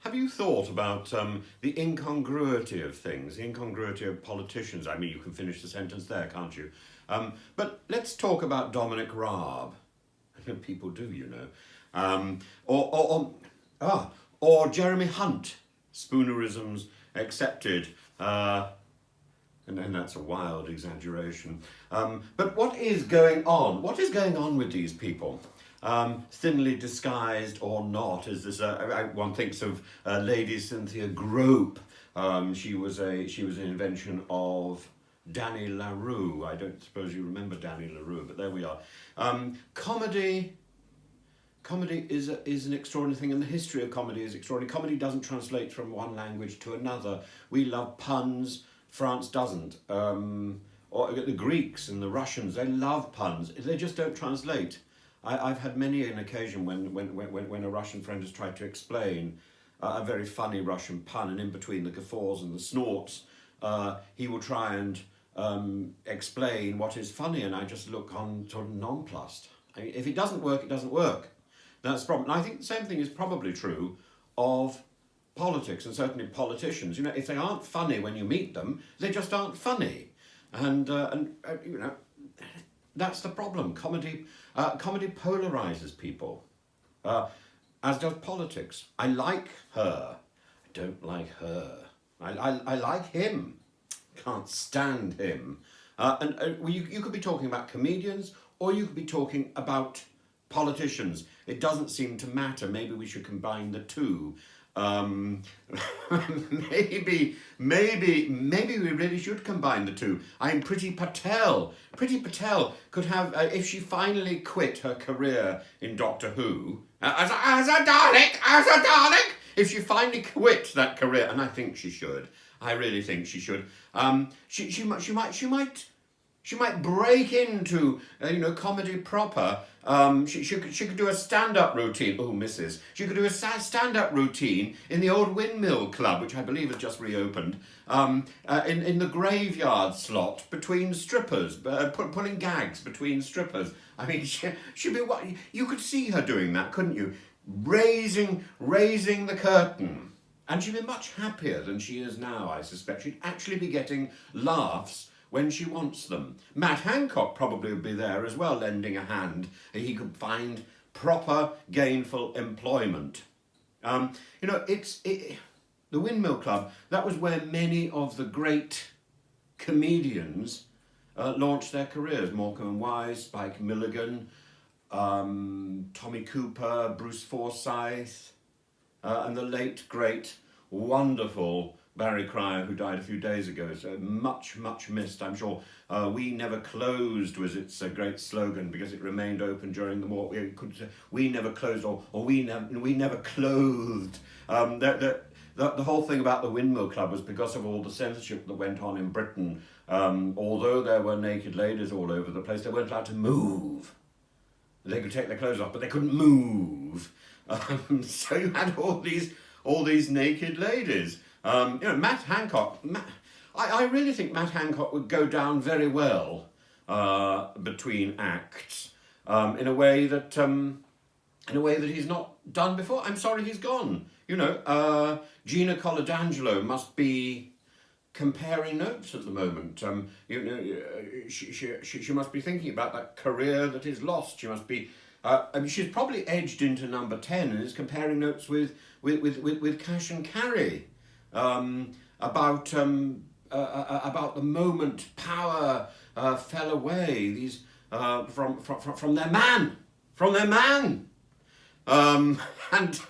Have you thought about the incongruity of things, the incongruity of politicians? I mean, you can finish the sentence there, can't you? But let's talk about Dominic Raab. People do, you know. Um, or, or, or Jeremy Hunt, spoonerisms accepted. And that's a wild exaggeration. But what is going on? What is going on with these people? Thinly disguised or not, is this? One thinks of Lady Cynthia Grope. She was an invention of Danny LaRue. I don't suppose you remember Danny LaRue, but there we are. Comedy is an extraordinary thing, and the history of comedy is extraordinary. Comedy doesn't translate from one language to another. We love puns. France doesn't. Or the Greeks and the Russians, they love puns. They just don't translate. I've had many an occasion when a Russian friend has tried to explain a very funny Russian pun, and in between the guffaws and the snorts, he will try and explain what is funny, and I just look on sort of nonplussed. I mean, if it doesn't work, it doesn't work. That's the problem. And I think the same thing is probably true of politics, and certainly politicians. You know, if they aren't funny when you meet them, they just aren't funny, and you know, that's the problem. Comedy polarizes people, as does politics. I like her. I don't like her. I like him. Can't stand him. You could be talking about comedians, or you could be talking about politicians. It doesn't seem to matter. Maybe we should combine the two. Maybe we really should combine the two. I'm Priti Patel. Priti Patel could have, if she finally quit her career in Doctor Who, as a Dalek, if she finally quit that career, and I think she should. I really think she should. She might break into comedy proper. She could do a stand-up routine. Oh, Mrs. She could do a stand-up routine in the old Windmill Club, which I believe has just reopened, in the graveyard slot between strippers, pulling gags between strippers. I mean, she'd be what you could see her doing that, couldn't you? Raising the curtain. And she'd be much happier than she is now, I suspect. She'd actually be getting laughs when she wants them. Matt Hancock probably would be there as well, lending a hand. He could find proper gainful employment. The Windmill Club, that was where many of the great comedians launched their careers. Morecambe and Wise, Spike Milligan, Tommy Cooper, Bruce Forsyth, and the late, great, wonderful Barry Cryer, who died a few days ago. So much missed, I'm sure. We never closed was its great slogan, because it remained open during the war. We never closed, or we never clothed. The whole thing about the Windmill Club was because of all the censorship that went on in Britain. Although there were naked ladies all over the place, they weren't allowed to move. They could take their clothes off, but they couldn't move. So you had all these naked ladies. Matt Hancock. I really think Matt Hancock would go down very well between acts, in a way that he's not done before. I'm sorry he's gone. Gina Coladangelo must be comparing notes at the moment. She must be thinking about that career that is lost. She must be. She's probably edged into number 10 and is comparing notes with Cash and Carey. About the moment power fell away. These from their man, and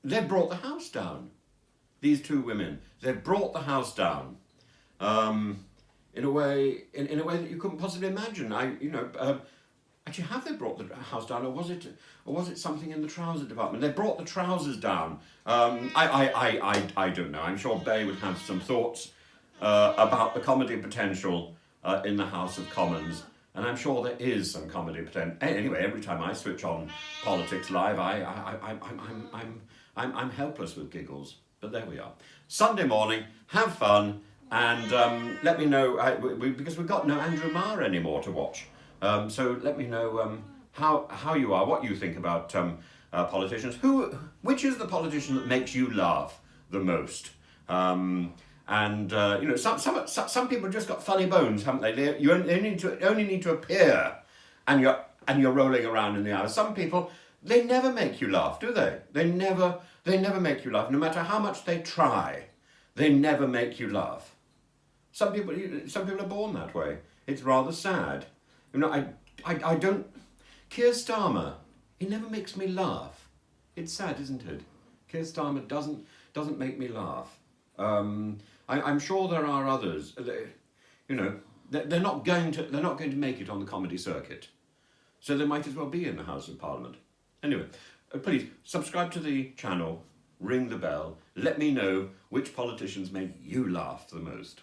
they brought the house down. These two women, they brought the house down. In a way that you couldn't possibly imagine. Actually, have they brought the house down, or was it something in the trouser department? They brought the trousers down. I don't know. I'm sure Bay would have some thoughts about the comedy potential in the House of Commons, and I'm sure there is some comedy potential. Anyway, every time I switch on Politics Live, I'm helpless with giggles. But there we are. Sunday morning, have fun. And let me know, because we've got no Andrew Marr anymore to watch. So let me know how you are, what you think about politicians. Which is the politician that makes you laugh the most? You know, some people just got funny bones, haven't they? You only need to appear, and you're rolling around in the aisle. Some people, they never make you laugh, do they? They never make you laugh, no matter how much they try. They never make you laugh. Some people are born that way. It's rather sad. You know, I don't. Keir Starmer, he never makes me laugh. It's sad, isn't it? Keir Starmer doesn't make me laugh. I'm sure there are others. You know, they're not going to make it on the comedy circuit, so they might as well be in the House of Parliament. Anyway, please subscribe to the channel, ring the bell, let me know which politicians make you laugh the most.